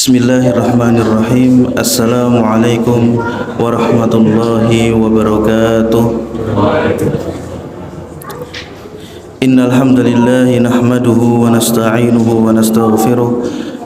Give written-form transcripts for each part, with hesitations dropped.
Bismillahirrahmanirrahim. Assalamualaikum warahmatullahi wabarakatuh. Innal hamdalillah nahmaduhu wa nasta'inuhu wa nastaghfiruh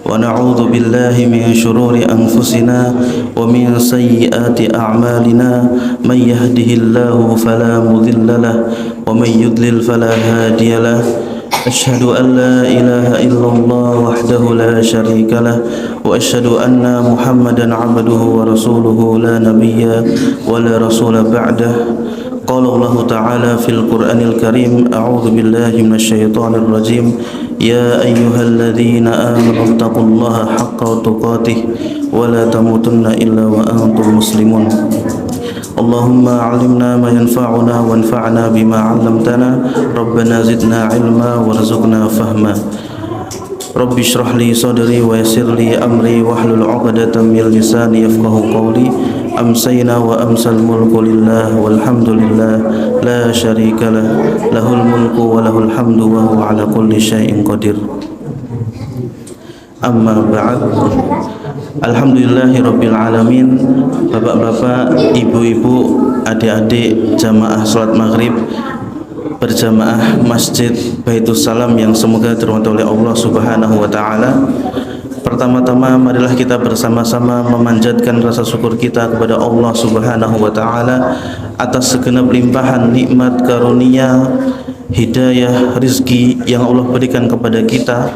wa na'udzu billahi min shururi anfusina wa min sayyiati a'malina. May yahdihillahu fala mudilla lahu wa may yudlil fala hadiya lahu. Asyhadu an la ilaha illallah wahdahu la syarika lah wa asyhadu anna Muhammadan abduhu wa rasuluhu la nabiyya wa la rasula ba'dah. Qala Allah Ta'ala fil Qur'anil Karim, a'udzu billahi minasyaitonir rajim. Ya ayyuhalladzina amanu taqullaha haqqa tuqatih wa la tamutunna illa wa antum muslimun. Allahumma alimna ma yanfa'una wanfa'na bima 'allamtana. Rabbana zidna ilma warzuqna fahma. Rabbi shrah li sadri wa yassir li amri wahlul 'uqdatam min lisani yafqahu qawli. Amsayna wa amsal mulku lillah walhamdulillah la syarika lah, lahul mulku wa lahul hamdu wa huwa ala kulli syai'in qadir. Amma ba'd. Alhamdulillahirabbil alamin. Bapak-bapak, ibu-ibu, adik-adik jamaah salat maghrib berjamaah Masjid Baitus Salam yang semoga dirahmati oleh Allah Subhanahu wa taala. Pertama-tama marilah kita bersama-sama memanjatkan rasa syukur kita kepada Allah Subhanahu wa taala atas segenap limpahan nikmat karunia, hidayah, rizki yang Allah berikan kepada kita,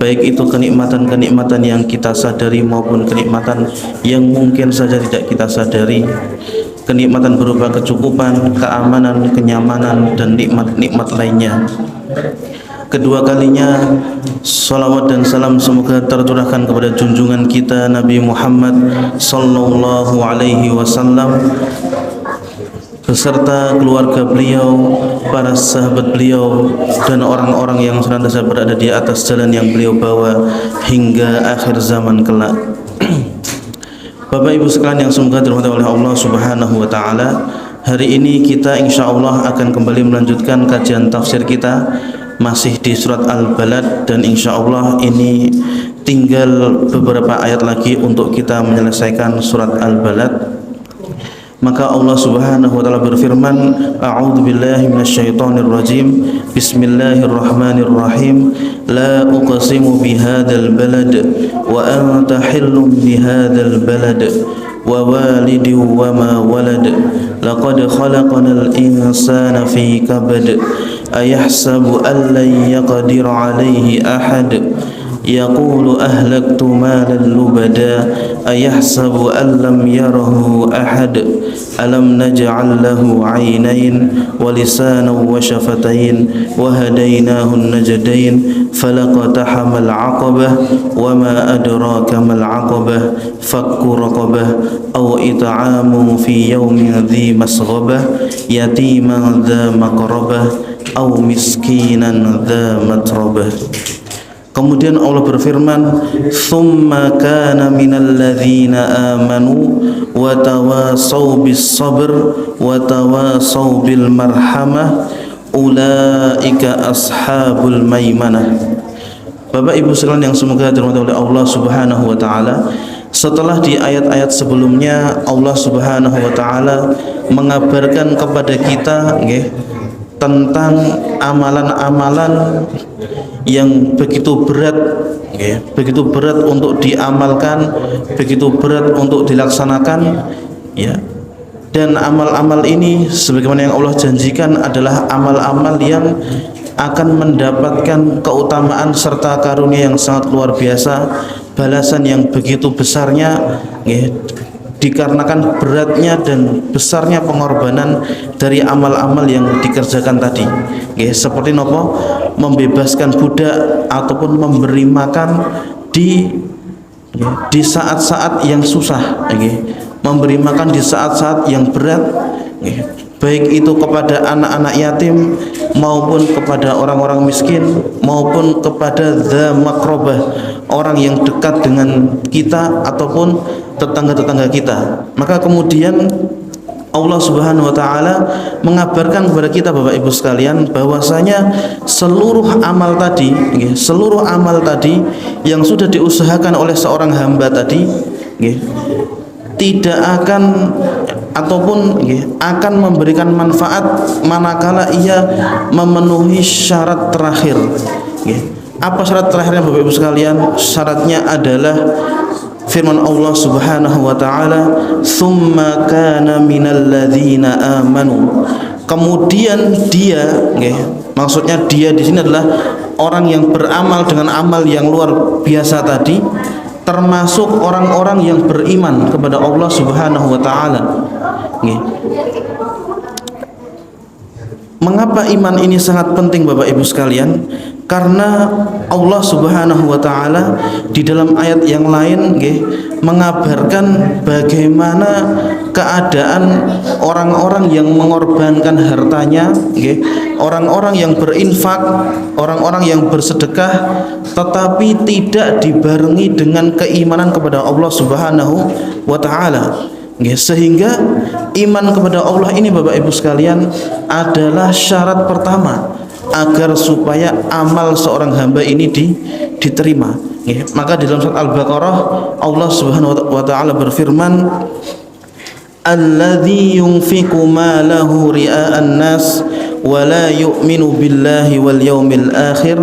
baik itu kenikmatan-kenikmatan yang kita sadari maupun kenikmatan yang mungkin saja tidak kita sadari. Kenikmatan berupa kecukupan, keamanan, kenyamanan, dan nikmat-nikmat lainnya. Kedua kalinya salawat dan salam semoga tercurahkan kepada junjungan kita Nabi Muhammad sallallahu alaihi wasallam beserta keluarga beliau, para sahabat beliau, dan orang-orang yang senantiasa berada di atas jalan yang beliau bawa hingga akhir zaman kelak. Bapak Ibu sekalian yang semoga dirahmati oleh Allah Subhanahu wa taala, hari ini kita insyaallah akan kembali melanjutkan kajian tafsir kita masih di surat Al-Balad, dan insyaallah ini tinggal beberapa ayat lagi untuk kita menyelesaikan surat Al-Balad. Maka Allah Subhanahu wa taala berfirman, a'udzu billahi minasyaitonir rajim. Bismillahirrahmanirrahim. La uqsimu bihadzal balad wa anta hillum bihadzal balad wa walidin wa ma walad. Laqad khalaqnal insana fi kabad. Ayahsabu an lan yaqdir alayhi ahad. Yaqulu ahlaktu malan lubada. Ayahsabu an lam yarahu ahad. Alam naj'al lahu 'aynayn wa lisanan wa shafatain wa hadaynahu an-najdayn falaqtahamal 'aqabah wa ma adraka mal 'aqabah fakku raqabah aw it'amun fi yawmin dhi masghabah yatiman dha maqrabah aw miskinan dha matrabah. Kemudian Allah berfirman, "Tsumma kana minal ladzina amanu wa tawasaw bis sabr wa tawasaw bil marhamah ulaika ashabul maimanah." Bapak Ibu sekalian yang semoga dirahmati oleh Allah Subhanahu wa taala, setelah di ayat-ayat sebelumnya Allah Subhanahu wa taala mengabarkan kepada kita tentang amalan-amalan yang begitu berat, begitu berat untuk diamalkan, begitu berat untuk dilaksanakan, dan amal-amal ini sebagaimana yang Allah janjikan adalah amal-amal yang akan mendapatkan keutamaan serta karunia yang sangat luar biasa, balasan yang begitu besarnya, dikarenakan beratnya dan besarnya pengorbanan dari amal-amal yang dikerjakan tadi. Seperti nopo, membebaskan budak ataupun memberi makan di saat-saat yang susah, memberi makan di saat-saat yang berat, baik itu kepada anak-anak yatim maupun kepada orang-orang miskin maupun kepada dza makrobah, orang yang dekat dengan kita ataupun tetangga-tetangga kita. Maka kemudian Allah Subhanahu wa taala mengabarkan kepada kita Bapak Ibu sekalian bahwasanya seluruh amal tadi, seluruh amal tadi yang sudah diusahakan oleh seorang hamba tadi, tidak akan ataupun akan memberikan manfaat manakala ia memenuhi syarat terakhir. Apa syarat terakhirnya Bapak Ibu sekalian? Syaratnya adalah firman Allah Subhanahu wa taala, "Tsumma kana minal ladzina amanu." Kemudian dia, maksudnya dia di sini adalah orang yang beramal dengan amal yang luar biasa tadi, termasuk orang-orang yang beriman kepada Allah Subhanahu wa taala. Mengapa iman ini sangat penting Bapak Ibu sekalian? Karena Allah Subhanahu wa taala di dalam ayat yang lain mengabarkan bagaimana keadaan orang-orang yang mengorbankan hartanya, orang-orang yang berinfak, orang-orang yang bersedekah, tetapi tidak dibarengi dengan keimanan kepada Allah Subhanahu wa taala. Sehingga iman kepada Allah ini Bapak Ibu sekalian adalah syarat pertama agar supaya amal seorang hamba ini diterima. Maka di dalam surat Al-Baqarah Allah Subhanahu wa taala berfirman, "Alladzi yunfiqu malahu ria'an nas wa la yu'minu billahi wal yawmil akhir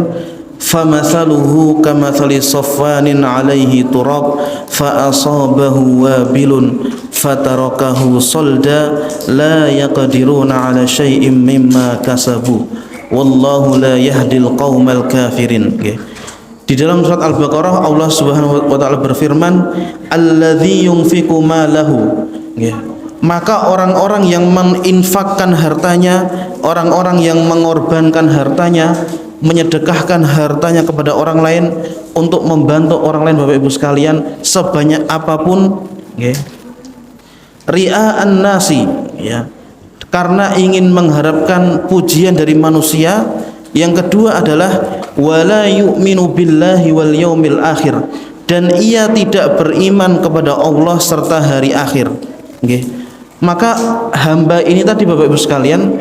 famathaluhu kamathali safwanin 'alaihi turab fa asabahu wabilun fatarakahu salda la yaqdiruna 'ala syai'in mimma kasabu wallahu la yahdil qaumal kafirin." Di dalam surat Al-Baqarah Allah Subhanahu wa taala berfirman, "Alladzi yunfiqu malahu." Maka orang-orang yang menginfakkan hartanya, orang-orang yang mengorbankan hartanya, menyedekahkan hartanya kepada orang lain untuk membantu orang lain Bapak Ibu sekalian sebanyak apapun, ria'an nasi, karena ingin mengharapkan pujian dari manusia. Yang kedua adalah wala yu'minu billahi wal yaumil akhir, dan ia tidak beriman kepada Allah serta hari akhir. Maka hamba ini tadi Bapak Ibu sekalian,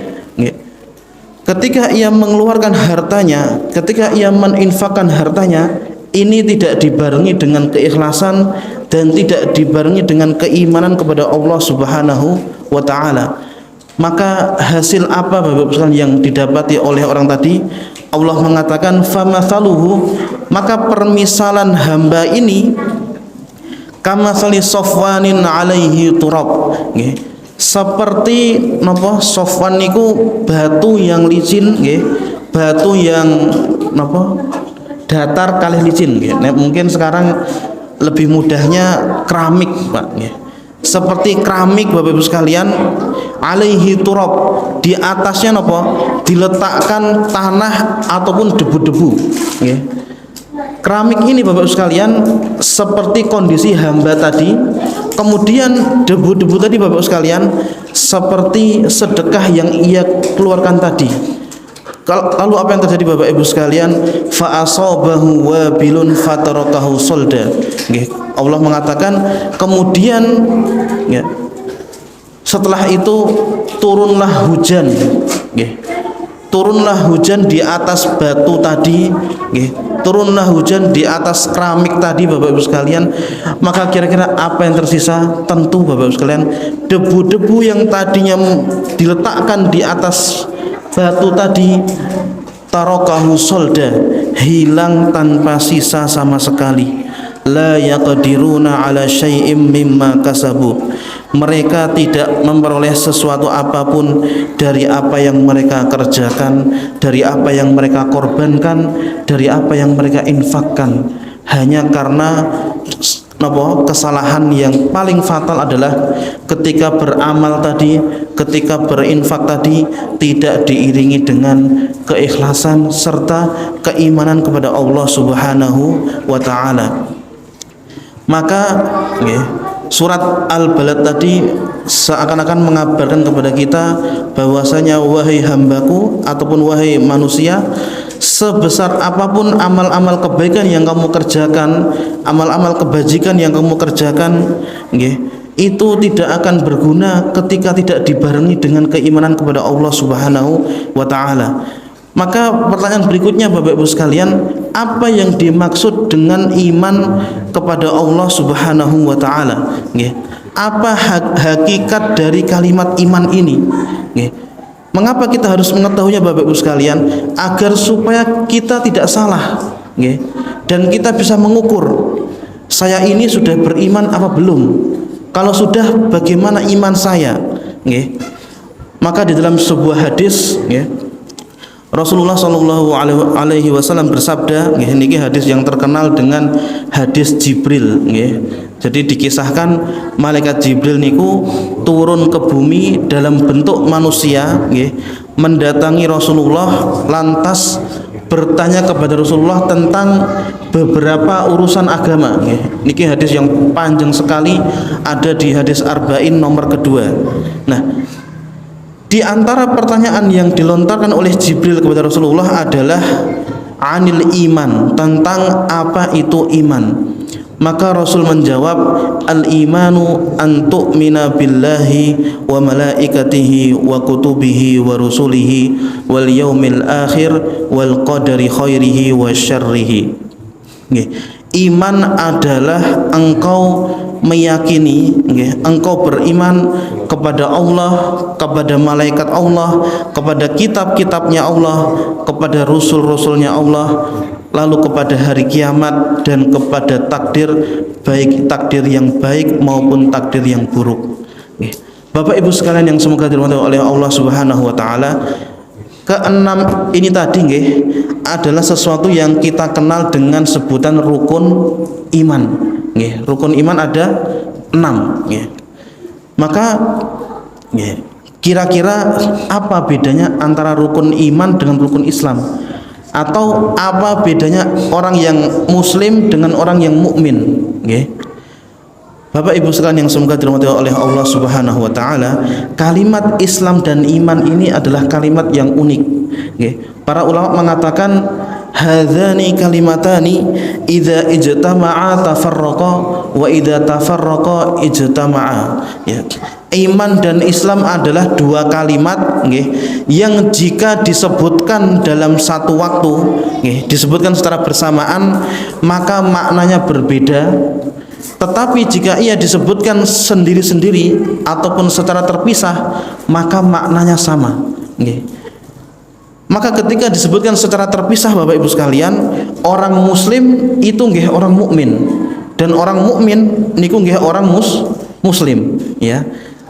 ketika ia mengeluarkan hartanya, ketika ia meninfakkan hartanya, ini tidak dibarengi dengan keikhlasan dan tidak dibarengi dengan keimanan kepada Allah Subhanahu wa taala. Maka hasil apa Bapak Ibu sekalian yang didapati oleh orang tadi? Allah mengatakan famathaluhu, maka permisalan hamba ini kamathali safwanin 'alaihi turab. Seperti napa? Safwan niku batu yang licin, batu yang napa? Datar kalih licin. Mungkin sekarang lebih mudahnya keramik, Pak. Seperti keramik Bapak Ibu sekalian, alaihi turab, di atasnya napa? Diletakkan tanah ataupun debu-debu. Keramik ini Bapak Ibu sekalian seperti kondisi hamba tadi, kemudian debu-debu tadi Bapak Ibu sekalian seperti sedekah yang ia keluarkan tadi. Lalu apa yang terjadi Bapak Ibu sekalian? Fa asabahu wabilun fatarakahu solda. Allah mengatakan kemudian setelah itu turunlah hujan. Turunlah hujan di atas batu tadi, turunlah hujan di atas keramik tadi Bapak Ibu sekalian. Maka kira-kira apa yang tersisa? Tentu Bapak Ibu sekalian, debu-debu yang tadinya diletakkan di atas batu tadi, tarakahu solda, hilang tanpa sisa sama sekali. La yaqdiruna ala syai'im mimma kasabu, mereka tidak memperoleh sesuatu apapun dari apa yang mereka kerjakan, dari apa yang mereka korbankan, dari apa yang mereka infakkan, hanya karena kesalahan yang paling fatal adalah ketika beramal tadi, ketika berinfak tadi tidak diiringi dengan keikhlasan serta keimanan kepada Allah Subhanahu wa taala. Maka surat Al-Balad tadi seakan-akan mengabarkan kepada kita bahwasanya wahai hambaku ataupun wahai manusia, sebesar apapun amal-amal kebaikan yang kamu kerjakan, amal-amal kebajikan yang kamu kerjakan, itu tidak akan berguna ketika tidak dibarengi dengan keimanan kepada Allah Subhanahu wa taala. Maka pertanyaan berikutnya Bapak Ibu sekalian, apa yang dimaksud dengan iman kepada Allah Subhanahu wa taala? Apa hakikat dari kalimat iman ini? Mengapa kita harus mengetahuinya Bapak Ibu sekalian? Agar supaya kita tidak salah, dan kita bisa mengukur, saya ini sudah beriman apa belum? Kalau sudah, bagaimana iman saya? Maka di dalam sebuah hadis, Rasulullah Shallallahu Alaihi Wasallam bersabda, ini hadis yang terkenal dengan hadis Jibril. Jadi dikisahkan malaikat Jibril niku turun ke bumi dalam bentuk manusia, mendatangi Rasulullah, lantas bertanya kepada Rasulullah tentang beberapa urusan agama. Niki hadis yang panjang sekali, ada di hadis Arba'in nomor kedua. Nah, di antara pertanyaan yang dilontarkan oleh Jibril kepada Rasulullah adalah anil iman, tentang apa itu iman. Maka Rasul menjawab, al-imanu an tu'mina billahi wa malaikatihi wa kutubihi wa rusulihi wal yaumil akhir wal qadari khairihi wa syarrihi. Iman adalah engkau meyakini, engkau beriman kepada Allah, kepada malaikat Allah, kepada kitab-kitabnya Allah, kepada rasul-rasulnya Allah, lalu kepada hari kiamat, dan kepada takdir, baik takdir yang baik maupun takdir yang buruk. Bapak Ibu sekalian yang semoga dirahmati oleh Allah Subhanahu wa taala, keenam ini tadi adalah sesuatu yang kita kenal dengan sebutan rukun iman. Rukun iman ada 6. Maka kira-kira apa bedanya antara rukun iman dengan rukun Islam? Atau apa bedanya orang yang muslim dengan orang yang mukmin? Bapak Ibu sekalian yang semoga dirahmati oleh Allah Subhanahu wa taala, kalimat Islam dan iman ini adalah kalimat yang unik. Para ulama mengatakan hadzani kalimatani idza ijtama'a tafarraqa wa idza tafarraqa ijtama'a. Iman dan Islam adalah dua kalimat yang jika disebutkan dalam satu waktu, disebutkan secara bersamaan, maka maknanya berbeda. Tetapi jika ia disebutkan sendiri-sendiri ataupun secara terpisah, maka maknanya sama. Maka ketika disebutkan secara terpisah Bapak Ibu sekalian, orang muslim itu orang mukmin, dan orang mukmin niku orang muslim,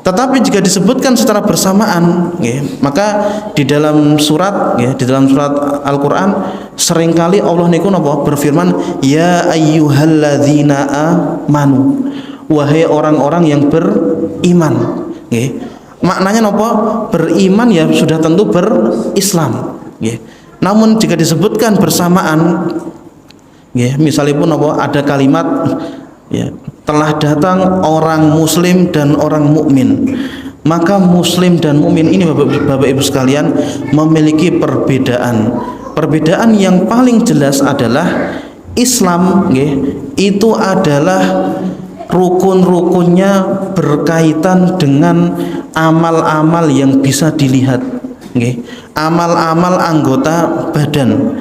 Tetapi jika disebutkan secara bersamaan, maka di dalam surat, di dalam surat Al-Quran seringkali Allah niku berfirman, ya ayyuhalladzina amanu, wahai orang-orang yang beriman. Maknanya beriman ya sudah tentu berislam. Namun jika disebutkan bersamaan, misalnya pun ada kalimat, telah datang orang muslim dan orang mukmin, maka muslim dan mukmin ini Bapak Ibu sekalian memiliki perbedaan. Perbedaan yang paling jelas adalah Islam itu adalah rukun-rukunnya berkaitan dengan amal-amal yang bisa dilihat, amal-amal anggota badan,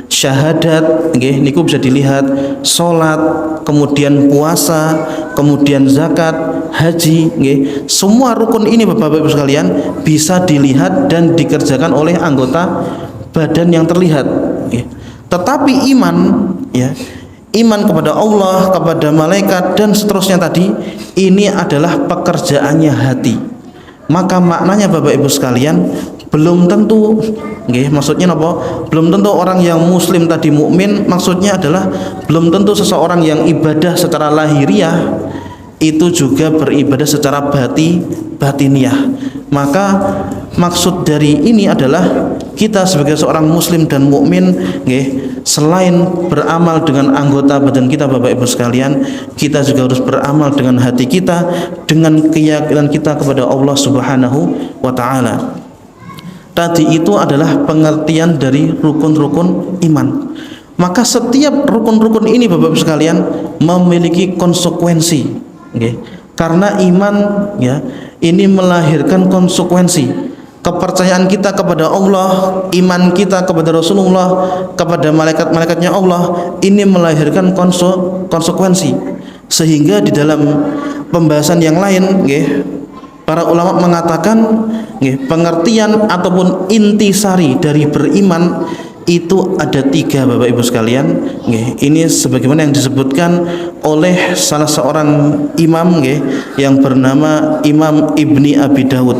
syahadat, niku bisa dilihat, sholat, kemudian puasa, kemudian zakat, haji, semua rukun ini Bapak Ibu sekalian bisa dilihat dan dikerjakan oleh anggota badan yang terlihat. Tetapi iman, iman kepada Allah, kepada malaikat dan seterusnya tadi, ini adalah pekerjaannya hati. Maka maknanya Bapak Ibu sekalian, belum tentu, maksudnya belum tentu orang yang muslim tadi mukmin, maksudnya adalah belum tentu seseorang yang ibadah secara lahiriah itu juga beribadah secara batiniah. Maka maksud dari ini adalah kita sebagai seorang muslim dan mukmin, selain beramal dengan anggota badan kita Bapak Ibu sekalian, kita juga harus beramal dengan hati kita, dengan keyakinan kita kepada Allah Subhanahu wa taala. Tadi itu adalah pengertian dari rukun-rukun iman. Maka setiap rukun-rukun ini Bapak Ibu sekalian memiliki konsekuensi. Karena iman ya ini melahirkan konsekuensi. Kepercayaan kita kepada Allah, iman kita kepada Rasulullah, kepada malaikat-malaikatnya Allah, ini melahirkan konsekuensi. Sehingga di dalam pembahasan yang lain para ulama mengatakan pengertian ataupun intisari dari beriman itu ada 3 Bapak Ibu sekalian. Ini sebagaimana yang disebutkan oleh salah seorang imam yang bernama Imam Ibni Abi Dawud.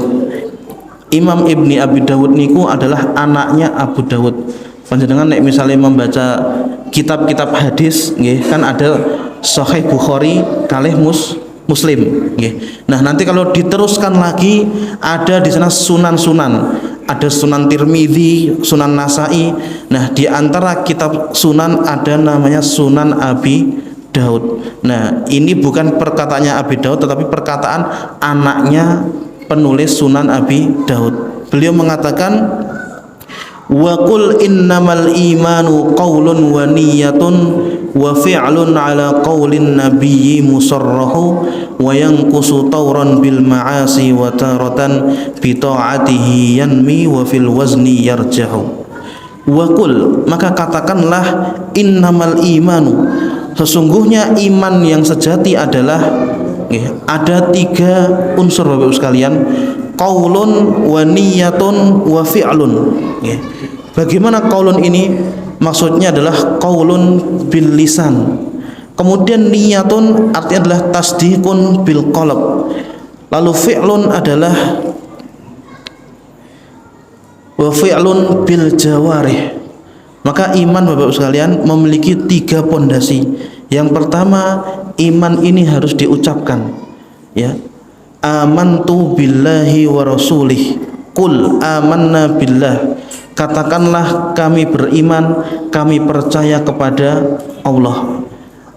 Imam Ibni Abi Dawud niku adalah anaknya Abu Dawud. Panjenengan nek misalnya membaca kitab-kitab hadis kan ada Sahih Bukhari kalih Muslim Nah, nanti kalau diteruskan lagi ada di sana sunan-sunan. Ada Sunan Tirmidzi, Sunan Nasai. Nah, di antara kitab sunan ada namanya Sunan Abi Daud. Nah, ini bukan perkataannya Abi Daud tetapi perkataan anaknya penulis Sunan Abi Daud. Beliau mengatakan, wa qul innamal imanu qaulun wa niyyatun wa fi'lun ala qaulin nabiyyi musarrahu wa yanqusu tawran bil ma'asi wa taratan bi ta'atihi yanmi wa fil wazni yarjahu. Wa qul, maka katakanlah, innamal imanu, sesungguhnya iman yang sejati adalah ada 3 unsur Bapak Ibu sekalian, qaulun wa niyyatun wa fi'lun. Bagaimana qaulun ini? Maksudnya adalah qaulun bil lisan. Kemudian niyatun artinya adalah tasdiqun bil qalb. Lalu fi'lun adalah wa fi'lun bil jawarih. Maka iman Bapak Ibu sekalian memiliki 3 pondasi. Yang pertama, iman ini harus diucapkan ya. Amantu billahi wa rasulih. Qul amanna billah. Katakanlah kami beriman, kami percaya kepada Allah.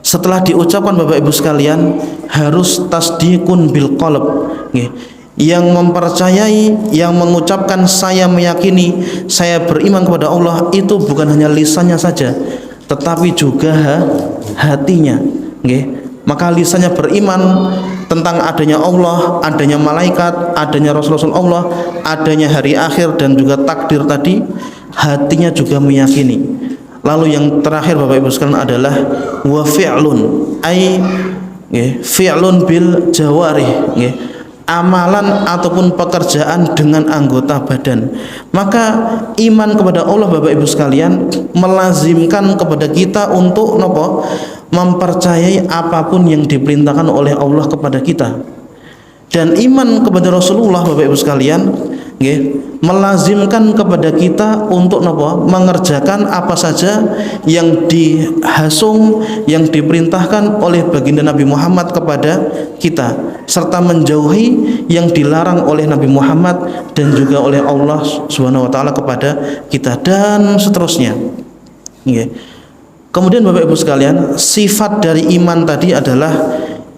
Setelah diucapkan Bapak Ibu sekalian harus tasdiqun bil qalb. Yang mempercayai, yang mengucapkan saya meyakini, saya beriman kepada Allah, itu bukan hanya lisannya saja tetapi juga hatinya. Maka lisannya beriman tentang adanya Allah, adanya malaikat, adanya Rasul-Rasul Allah, adanya hari akhir dan juga takdir tadi, hatinya juga meyakini. Lalu yang terakhir Bapak Ibu sekalian adalah wa fi'lun, ai fi'lun bil jawarih, amalan ataupun pekerjaan dengan anggota badan. Maka iman kepada Allah Bapak Ibu sekalian melazimkan kepada kita untuk nopo? Mempercayai apapun yang diperintahkan oleh Allah kepada kita. Dan iman kepada Rasulullah Bapak Ibu sekalian melazimkan kepada kita untuk nopo? Mengerjakan apa saja yang dihasung, yang diperintahkan oleh baginda Nabi Muhammad kepada kita, serta menjauhi yang dilarang oleh Nabi Muhammad dan juga oleh Allah Subhanahu wa taala kepada kita, dan seterusnya. Kemudian Bapak Ibu sekalian, sifat dari iman tadi adalah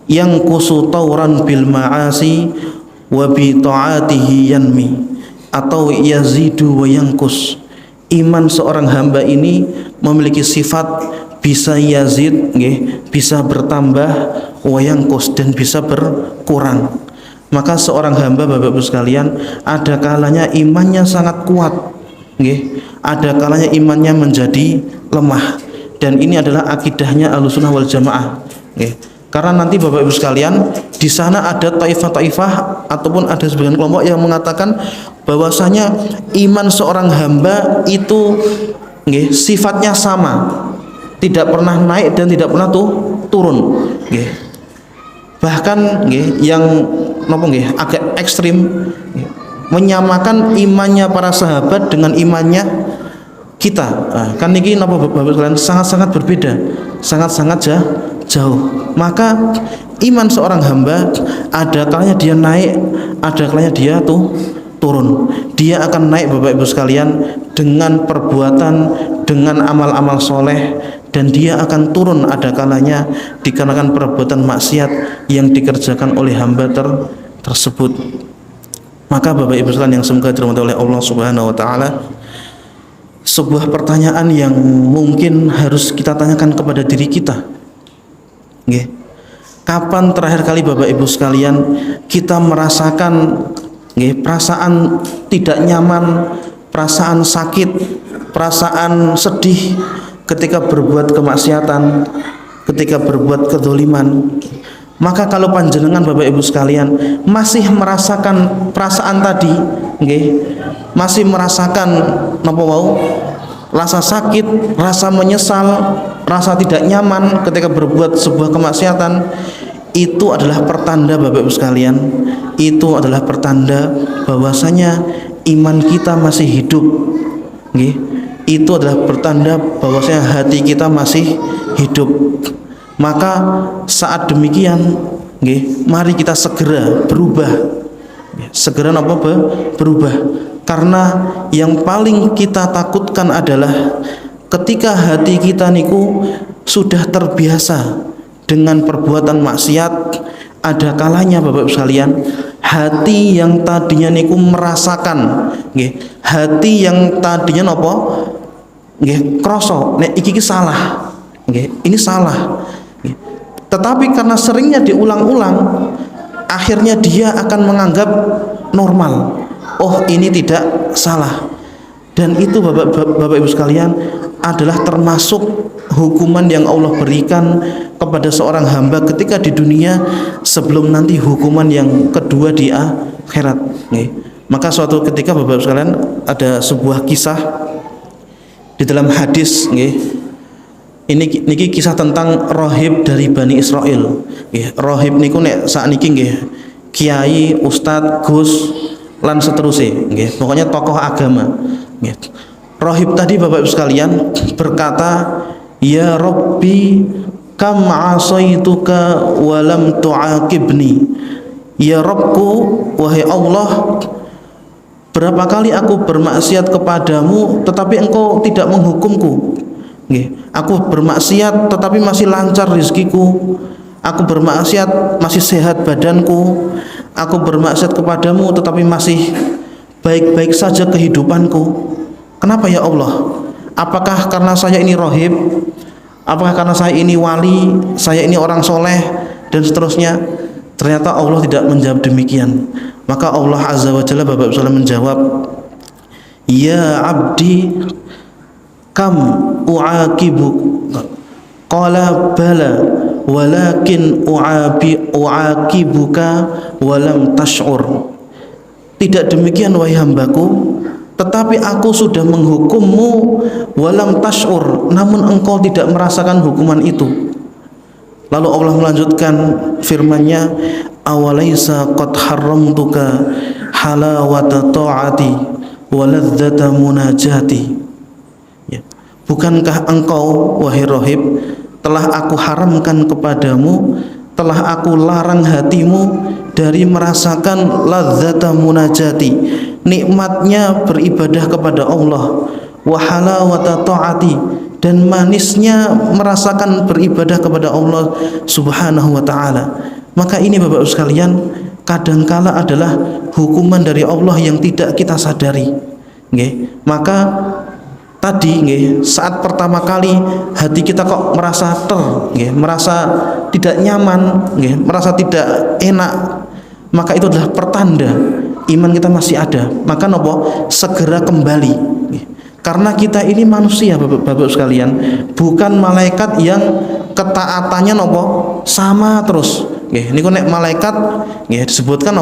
yang kusu tauran bil ma'asi wa bi ta'atihi yanmi, atau yazidu wa yankus. Iman seorang hamba ini memiliki sifat bisa yazid, bisa bertambah, wa yankus, dan bisa berkurang. Maka seorang hamba Bapak Ibu sekalian, ada kalanya imannya sangat kuat, ada kalanya imannya menjadi lemah. Dan ini adalah akidahnya Ahlussunnah wal Jamaah. Karena nanti Bapak Ibu sekalian, di sana ada taifah-taifah ataupun ada sebagian kelompok yang mengatakan bahwasanya iman seorang hamba itu sifatnya sama, tidak pernah naik dan tidak pernah turun. Bahkan yang agak ekstrim menyamakan imannya para sahabat dengan imannya kita. Kan ini Bapak sekalian sangat-sangat berbeda, sangat-sangat jauh. Maka iman seorang hamba ada kalanya dia naik, ada kalanya dia turun. Dia akan naik Bapak Ibu sekalian dengan perbuatan, dengan amal-amal soleh, dan dia akan turun ada kalanya dikarenakan perbuatan maksiat yang dikerjakan oleh hamba tersebut. Maka Bapak Ibu sekalian yang semoga dirahmati oleh Allah Subhanahu wa taala, sebuah pertanyaan yang mungkin harus kita tanyakan kepada diri kita. Kapan terakhir kali Bapak Ibu sekalian kita merasakan perasaan tidak nyaman, perasaan sakit, perasaan sedih ketika berbuat kemaksiatan, ketika berbuat kedzaliman? Maka kalau panjenengan Bapak Ibu sekalian masih merasakan perasaan tadi, masih merasakan rasa sakit, rasa menyesal, rasa tidak nyaman ketika berbuat sebuah kemaksiatan, itu adalah pertanda Bapak Ibu sekalian, itu adalah pertanda bahwasanya iman kita masih hidup. Itu adalah pertanda bahwasanya hati kita masih hidup. Maka saat demikian, mari kita segera berubah. Segera berubah. Karena yang paling kita takutkan adalah ketika hati kita niku sudah terbiasa dengan perbuatan maksiat, ada kalanya Bapak Ibu sekalian, hati yang tadinya niku merasakan, hati yang tadinya kroso, nek iki salah, ini salah. Tetapi karena seringnya diulang-ulang, akhirnya dia akan menganggap normal. Oh, ini tidak salah. Dan itu Bapak Ibu sekalian adalah termasuk hukuman yang Allah berikan kepada seorang hamba ketika di dunia, sebelum nanti hukuman yang kedua di akhirat. Maka suatu ketika Bapak Ibu sekalian, ada sebuah kisah di dalam hadis, ini kisah tentang rohib dari Bani Israel. Rohib niku nek sakniki kiai, ustadz, gus, lan seterusnya. Pokoknya tokoh agama. Rohib tadi Bapak Ibu sekalian berkata, ya Rabbi, kam asaituka walam tu'aqibni. Ya Rabbku, wahai Allah, berapa kali aku bermaksiat kepadamu tetapi engkau tidak menghukumku. Aku bermaksiat tetapi masih lancar rezekiku. Aku bermaksiat masih sehat badanku. Aku bermaksiat kepadamu tetapi masih baik-baik saja kehidupanku. Kenapa ya Allah? Apakah karena saya ini rohib? Apakah karena saya ini wali? Saya ini orang soleh? Dan seterusnya. Ternyata Allah tidak menjawab demikian. Maka Allah Azza wa Jalla Bapak Ibu menjawab, ya abdi, kam u'aqibuk. Qala bala walakin u'aqibuka walam tash'ur. Tidak demikian wahai hambaku, tetapi aku sudah menghukummu walam tash'ur, namun engkau tidak merasakan hukuman itu. Lalu Allah melanjutkan firman-Nya, awalaisa qad haramtuka halawata ta'ati wa ladzata munajati. Bukankah engkau wahai rohib telah aku haramkan kepadamu, telah aku larang hatimu dari merasakan ladzata munajati, nikmatnya beribadah kepada Allah, wa halawata ta'ati, dan manisnya merasakan beribadah kepada Allah Subhanahu wa ta'ala. Maka ini Bapak Ibu sekalian, kadangkala adalah hukuman dari Allah yang tidak kita sadari. Maka tadi saat pertama kali hati kita kok merasa merasa tidak nyaman, merasa tidak enak, maka itu adalah pertanda iman kita masih ada. Maka segera kembali. Karena kita ini manusia Bapak sekalian, bukan malaikat yang ketaatannya sama terus. Ini nek malaikat disebutkan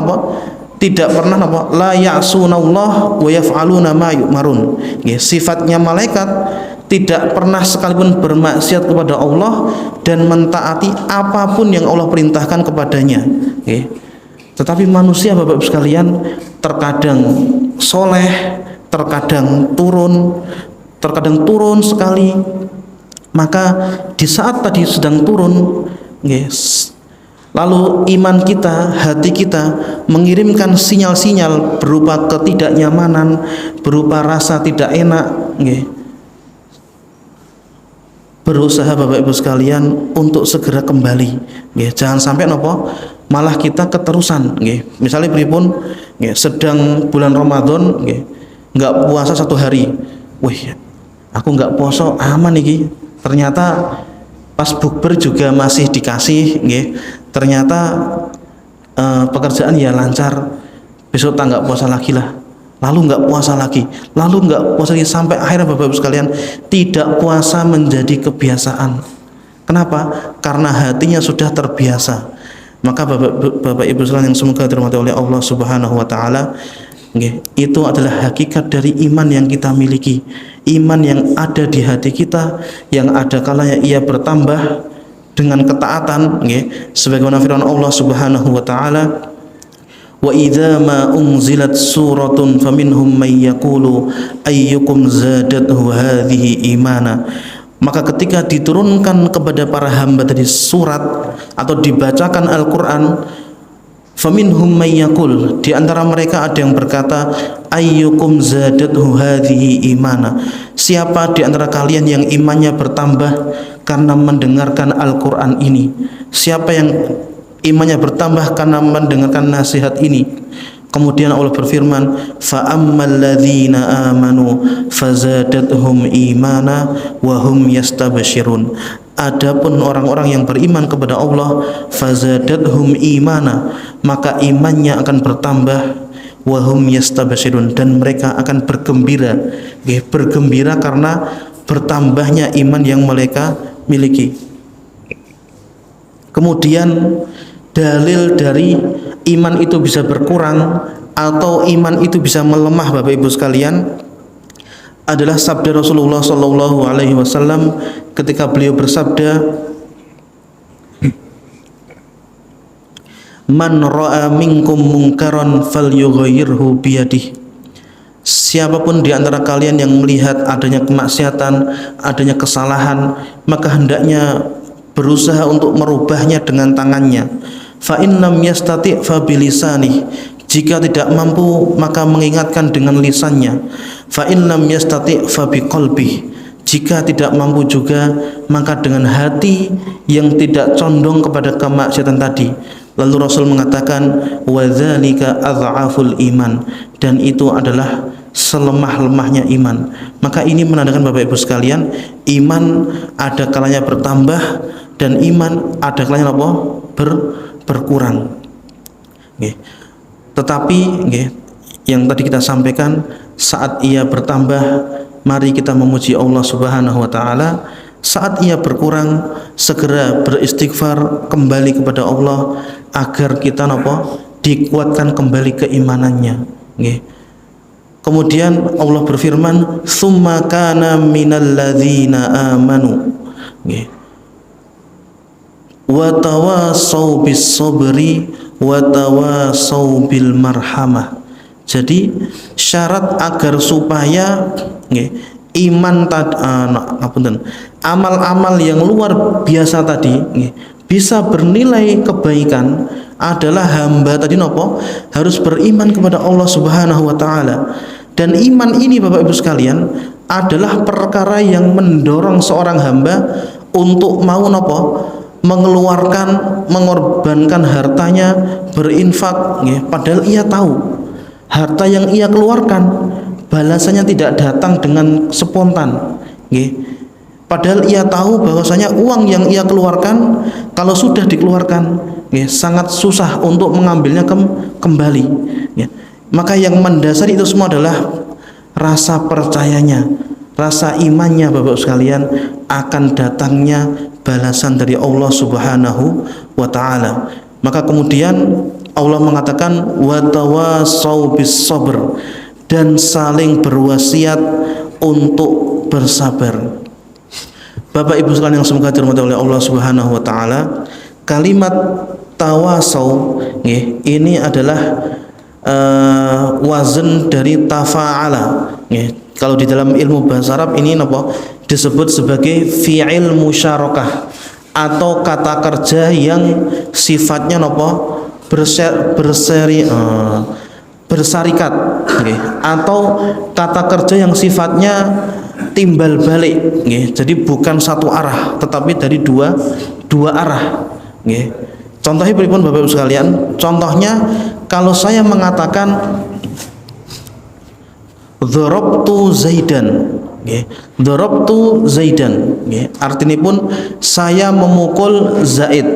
tidak pernah la ya'sunallah wa yaf'aluna ma yu'marun. Sifatnya malaikat tidak pernah sekalipun bermaksiat kepada Allah dan mentaati apapun yang Allah perintahkan kepadanya. Tetapi manusia Bapak sekalian terkadang soleh, terkadang turun sekali. Maka di saat tadi sedang turun, lalu iman kita, hati kita mengirimkan sinyal-sinyal berupa ketidaknyamanan, berupa rasa tidak enak. Berusaha Bapak Ibu sekalian untuk segera kembali. Jangan sampai malah kita keterusan. Misalnya pripun, sedang bulan Ramadan, nggak puasa 1 hari. Wih, aku nggak puasa aman iki. Ternyata pas bukber juga masih dikasih nggih. Ternyata pekerjaan ya lancar, besok tak nggak puasa lagi lah, lalu nggak puasa lagi, lalu nggak puasa lagi, sampai akhirnya Bapak Ibu sekalian tidak puasa menjadi kebiasaan. Kenapa? Karena hatinya sudah terbiasa. Maka Bapak Ibu sekalian yang semoga dirahmati oleh Allah Subhanahu wa taala, itu adalah hakikat dari iman yang kita miliki. Iman yang ada di hati kita, yang ada kalanya ia bertambah dengan ketaatan, sebagaimana firman Allah Subhanahu wa taala, wa idza ma unzilat suratun faminhum may yaqulu ayyukum zadathu hadhihi imana. Maka ketika diturunkan kepada para hamba tadi surat atau dibacakan Al-Qur'an, faminhum may yaqul, di antara mereka ada yang berkata, ayyukum zadathu hadhihi imana. Siapa di antara kalian yang imannya bertambah karena mendengarkan Al-Qur'an ini? Siapa yang imannya bertambah karena mendengarkan nasihat ini? Kemudian Allah berfirman, fa ammal ladzina amanu fazadathum imana wa hum yastabshirun. Adapun orang-orang yang beriman kepada Allah, fazadathum imana, maka imannya akan bertambah, wa hum yastabshirun, dan mereka akan bergembira. Bergembira karena bertambahnya iman yang mereka miliki. Kemudian dalil dari iman itu bisa berkurang atau iman itu bisa melemah, Bapak Ibu sekalian, adalah sabda Rasulullah Shallallahu Alaihi Wasallam ketika beliau bersabda, man ra'a minkum munkaran falyughayyirhu biyadihi. Siapapun di antara kalian yang melihat adanya kemaksiatan, adanya kesalahan, maka hendaknya berusaha untuk merubahnya dengan tangannya. Fa in lam yastati' fa bilisanih. Jika tidak mampu maka mengingatkan dengan lisannya. Fa in lam yastati' fa biqalbih. Jika tidak mampu juga maka dengan hati yang tidak condong kepada kemaksiatan tadi. Lalu Rasul mengatakan, wa dzalika adhaful iman, dan itu adalah selemah-lemahnya iman. Maka ini menandakan, Bapak Ibu sekalian, iman ada kalanya bertambah dan iman ada kalanya apa? Berkurang. Tetapi yang tadi kita sampaikan, saat ia bertambah mari kita memuji Allah Subhanahu wa taala. Saat ia berkurang, segera beristighfar, kembali kepada Allah agar kita dikuatkan kembali keimanannya. Kemudian Allah berfirman, "Tsumma kana minal ladzina amanu wa tawasaw bis sabri wa tawasaw bil marhamah." Jadi syarat agar supaya iman amal-amal yang luar biasa tadi bisa bernilai kebaikan adalah hamba tadi harus beriman kepada Allah Subhanahu wa taala. Dan iman ini, Bapak Ibu sekalian, adalah perkara yang mendorong seorang hamba untuk mau mengeluarkan, mengorbankan hartanya, berinfak, padahal ia tahu harta yang ia keluarkan balasannya tidak datang dengan spontan, padahal ia tahu bahwasanya uang yang ia keluarkan kalau sudah dikeluarkan sangat susah untuk mengambilnya kembali. Maka yang mendasari itu semua adalah rasa percayanya, rasa imannya, Bapak sekalian, akan datangnya balasan dari Allah Subhanahu wa taala. Maka kemudian Allah mengatakan, wa tawasaw bis sabr, dan saling berwasiat untuk bersabar. Bapak Ibu sekalian yang semoga dirahmati oleh Allah Subhanahu wa taala, kalimat tawasaw ini adalah wazn dari tafa'ala. Kalau di dalam ilmu bahasa Arab ini disebut sebagai fi'il musyarakah, atau kata kerja yang sifatnya bersarikat, atau kata kerja yang sifatnya timbal balik, jadi bukan satu arah tetapi dari dua arah. Contohnya pripun, Bapak Ibu sekalian? Contohnya kalau saya mengatakan dzarabtu Zaidan, nggih. Darabtu Zaidan, nggih. Artinipun saya memukul Zaid.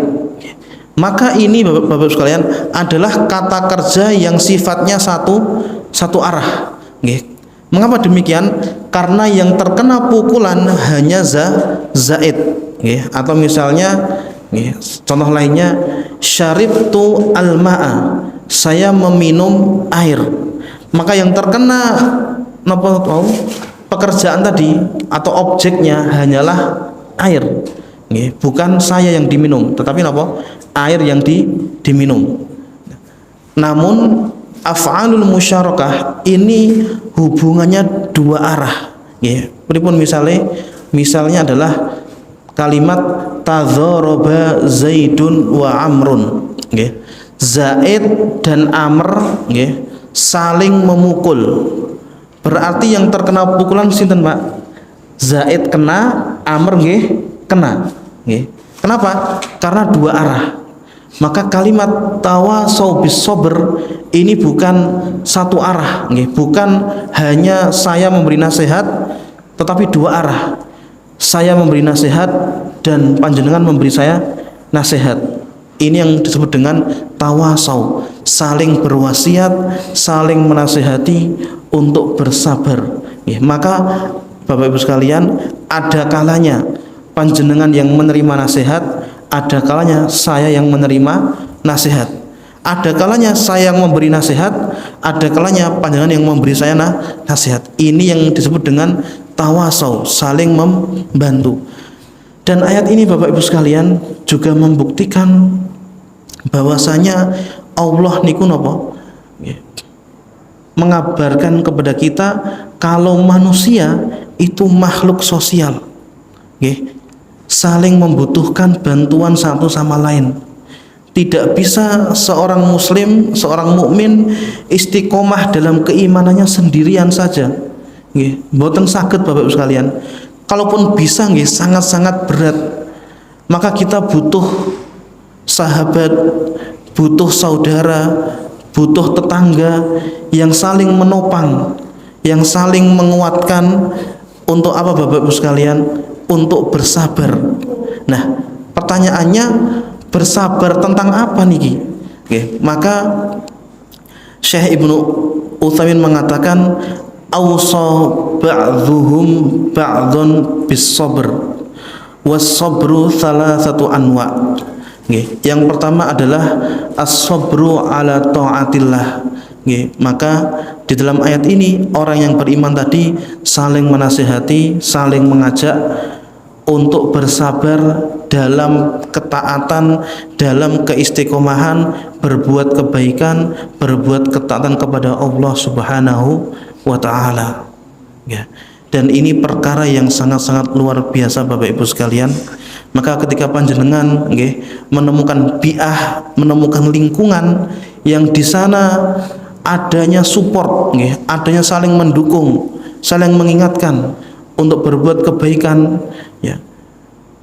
Maka ini Bapak-Bapak sekalian adalah kata kerja yang sifatnya satu arah, nggih. Mengapa demikian? Karena yang terkena pukulan hanya Zaid, nggih. Atau misalnya, nggih, contoh lainnya, syaribtu al-ma'a, saya meminum air. Maka yang terkena pekerjaan tadi atau objeknya hanyalah air, nggih. Bukan saya yang diminum, tetapi air yang diminum. Namun af'alul musyarakah ini hubungannya dua arah, nggih. Pripun misalnya adalah kalimat tadzaraba Zaidun wa Amrun, nggih. Zaid dan Amr, nggih, saling memukul. Berarti yang terkena pukulan sinten, Pak? Zaid kena, Amr nggih kena, nggih. Kenapa? Karena dua arah. Maka kalimat tawasau bis sabr ini bukan satu arah, nggih. Bukan hanya saya memberi nasihat, tetapi dua arah. Saya memberi nasihat dan panjenengan memberi saya nasihat. Ini yang disebut dengan tawasau, saling berwasiat, saling menasihati untuk bersabar. Ya, maka Bapak Ibu sekalian, ada kalanya panjenengan yang menerima nasihat, ada kalanya saya yang menerima nasihat. Ada kalanya saya yang memberi nasihat, ada kalanya panjenengan yang memberi saya nasihat. Ini yang disebut dengan tawasau, saling membantu. Dan ayat ini Bapak Ibu sekalian juga membuktikan bahwasanya Allah niku napa? Mengabarkan kepada kita kalau manusia itu makhluk sosial, saling membutuhkan bantuan satu sama lain. Tidak bisa seorang muslim, seorang mukmin istiqomah dalam keimanannya sendirian saja. Mboten saged Bapak Ibu sekalian. Kalaupun bisa, sangat-sangat berat. Maka kita butuh sahabat, butuh saudara, butuh tetangga yang saling menopang, yang saling menguatkan. Untuk apa Bapak Ibu sekalian? Untuk bersabar. Nah, pertanyaannya, bersabar tentang apa niki? Maka Syekh Ibnu Utsaimin mengatakan awsa ba'dhuhum ba'dhan bis-sabr was-sabru thalathatu anwa'. Yang pertama adalah as-sabru ala ta'atillah. Maka di dalam ayat ini orang yang beriman tadi saling menasihati, saling mengajak untuk bersabar dalam ketaatan, dalam keistiqomahan, berbuat kebaikan, berbuat ketaatan kepada Allah Subhanahu wa ta'ala. Dan ini perkara yang sangat-sangat luar biasa Bapak Ibu sekalian. Maka ketika panjenengan menemukan bi'ah, menemukan lingkungan yang di sana adanya support, adanya saling mendukung, saling mengingatkan untuk berbuat kebaikan,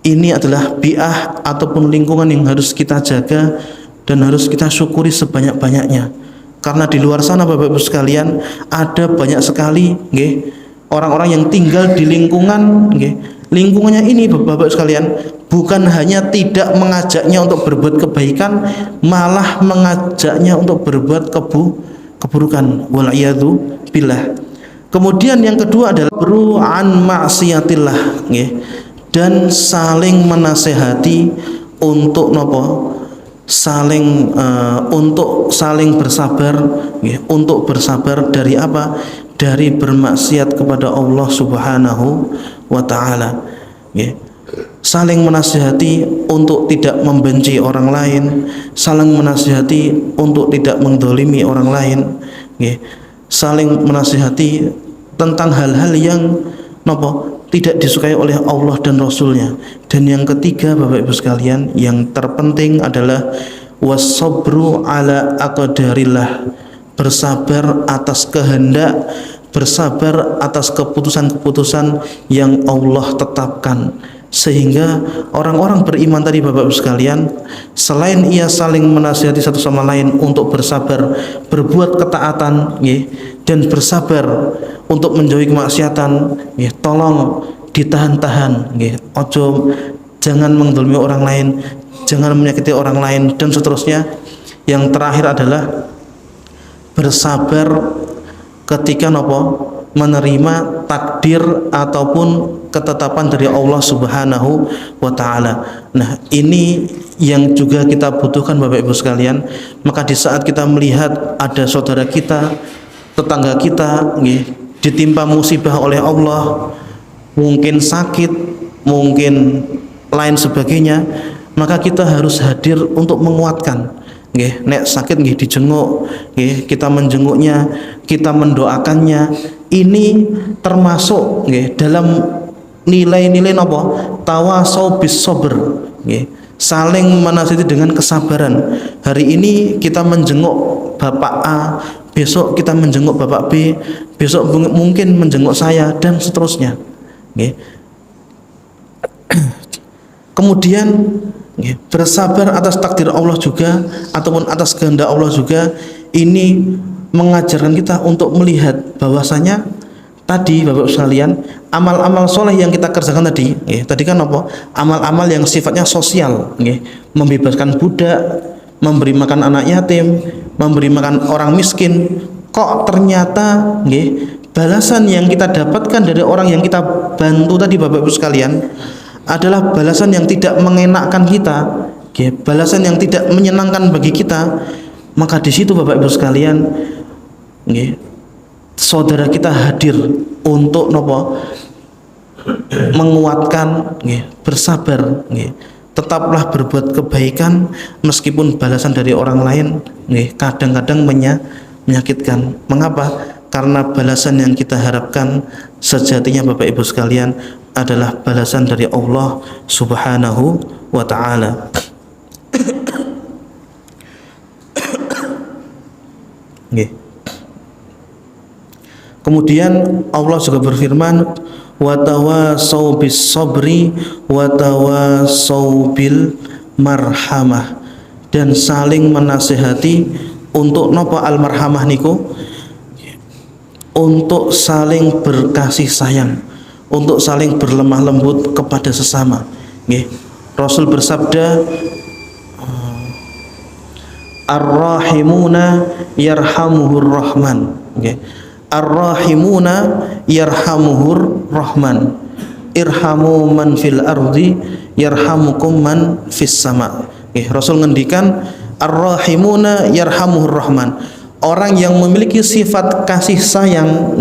ini adalah bi'ah ataupun lingkungan yang harus kita jaga dan harus kita syukuri sebanyak-banyaknya. Karena di luar sana Bapak Ibu sekalian ada banyak sekali orang-orang yang tinggal di lingkungannya ini Bapak Ibu sekalian, bukan hanya tidak mengajaknya untuk berbuat kebaikan, malah mengajaknya untuk berbuat keburukan. Wal'iyadzu billah. Kemudian yang kedua adalah beru'an maksiatillah, dan saling menasehati untuk untuk saling bersabar, untuk bersabar dari apa? Dari bermaksiat kepada Allah Subhanahu wa ta'ala. Saling menasihati untuk tidak membenci orang lain, saling menasihati untuk tidak mendolimi orang lain, saling menasihati tentang hal-hal yang tidak disukai oleh Allah dan Rasulnya. Dan yang ketiga Bapak Ibu sekalian, yang terpenting adalah was-sabru ala aqdarillah, bersabar atas kehendak, bersabar atas keputusan-keputusan yang Allah tetapkan. Sehingga orang-orang beriman tadi Bapak Ibu sekalian, selain ia saling menasihati satu sama lain untuk bersabar berbuat ketaatan dan bersabar untuk menjauhi kemaksiatan, tolong ditahan-tahan, ojo, jangan menzalimi orang lain, jangan menyakiti orang lain, dan seterusnya. Yang terakhir adalah bersabar ketika menerima takdir ataupun ketetapan dari Allah Subhanahu wa ta'ala. Nah, ini yang juga kita butuhkan Bapak Ibu sekalian. Maka di saat kita melihat ada saudara kita, tetangga kita ditimpa musibah oleh Allah, mungkin sakit, mungkin lain sebagainya, maka kita harus hadir untuk menguatkan. Nek sakit dijenguk, kita menjenguknya, kita mendoakannya. Ini termasuk dalam nilai-nilai tawasau bis sabr, saling menasihati dengan kesabaran. Hari ini kita menjenguk Bapak A, besok kita menjenguk Bapak B, besok mungkin menjenguk saya, dan seterusnya. Kemudian bersabar atas takdir Allah juga, ataupun atas kehendak Allah juga. Ini mengajarkan kita untuk melihat bahwasanya tadi Bapak sekalian, amal-amal soleh yang kita kerjakan tadi, tadi kan amal-amal yang sifatnya sosial, membebaskan budak, memberi makan anak yatim, memberi makan orang miskin. Kok ternyata balasan yang kita dapatkan dari orang yang kita bantu tadi Bapak Ibu sekalian adalah balasan yang tidak mengenakkan kita, balasan yang tidak menyenangkan bagi kita. Maka di situ Bapak Ibu sekalian, saudara kita hadir untuk menguatkan, bersabar, tetaplah berbuat kebaikan meskipun balasan dari orang lain kadang-kadang menyakitkan. Mengapa? Karena balasan yang kita harapkan sejatinya Bapak Ibu sekalian adalah balasan dari Allah Subhanahu wa ta'ala. Kemudian Allah juga berfirman, wa tawasau bis sabri wa tawasau bil marhamah, dan saling menasihati untuk al marhamah niku, untuk saling berkasih sayang, untuk saling berlemah lembut kepada sesama. Rasul bersabda, ar-rahimuna yarhamuhur rahman. Ar-rahimuna yarhamuhur rahman. Irhamu man fil ardi yarhamukum man fis sama. Rasul ngendikan, ar-rahimuna yarhamuhur rahman. Orang yang memiliki sifat kasih sayang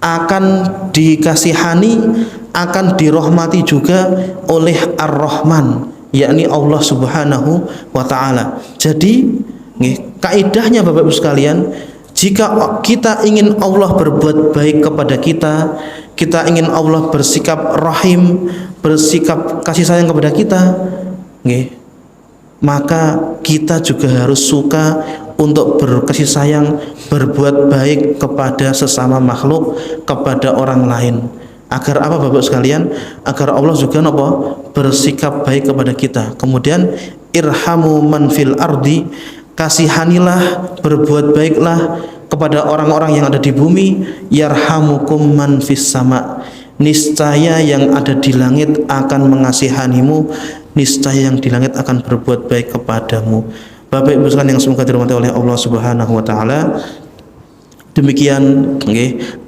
akan dikasihani, akan dirahmati juga oleh Ar-Rahman, yakni Allah Subhanahu wa ta'ala. Jadi kaidahnya Bapak Ibu sekalian, jika kita ingin Allah berbuat baik kepada kita, kita ingin Allah bersikap rahim, bersikap kasih sayang kepada kita, maka kita juga harus suka untuk berkasih sayang, berbuat baik kepada sesama makhluk, kepada orang lain. Agar apa Bapak sekalian? Agar Allah juga bersikap baik kepada kita. Kemudian irhamu man fil ardi, kasihanilah, berbuat baiklah kepada orang-orang yang ada di bumi. Yarhamukum man fis sama, niscaya yang ada di langit akan mengasihanimu, niscaya yang di langit akan berbuat baik kepadamu. Bapak Ibu sekalian yang semoga dirahmati oleh Allah Subhanahu wa ta'ala, demikian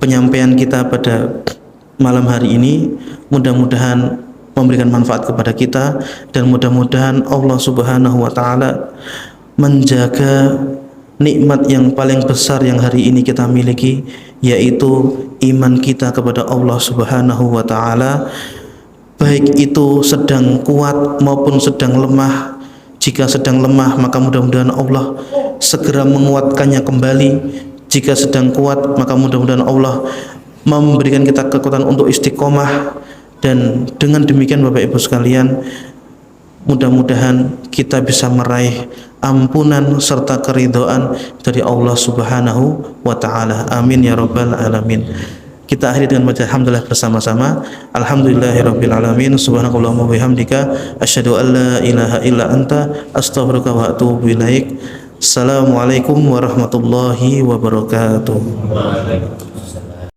penyampaian kita pada malam hari ini. Mudah-mudahan memberikan manfaat kepada kita, dan mudah-mudahan Allah Subhanahu wa ta'ala menjaga nikmat yang paling besar yang hari ini kita miliki, yaitu iman kita kepada Allah Subhanahu wa ta'ala, baik itu sedang kuat maupun sedang lemah. Jika sedang lemah, maka mudah-mudahan Allah segera menguatkannya kembali. Jika sedang kuat, maka mudah-mudahan Allah memberikan kita kekuatan untuk istiqomah. Dan dengan demikian Bapak Ibu sekalian, mudah-mudahan kita bisa meraih ampunan serta keridhaan dari Allah Subhanahu wa ta'ala. Amin ya rabbal alamin. Kita akhiri dengan baca alhamdulillah bersama-sama. Alhamdulillahirabbil alamin. Subhanakallahumma wa bihamdika asyhadu an la ilaha illa anta astaghfiruka wa atubu ilaik. Assalamualaikum warahmatullahi wabarakatuh.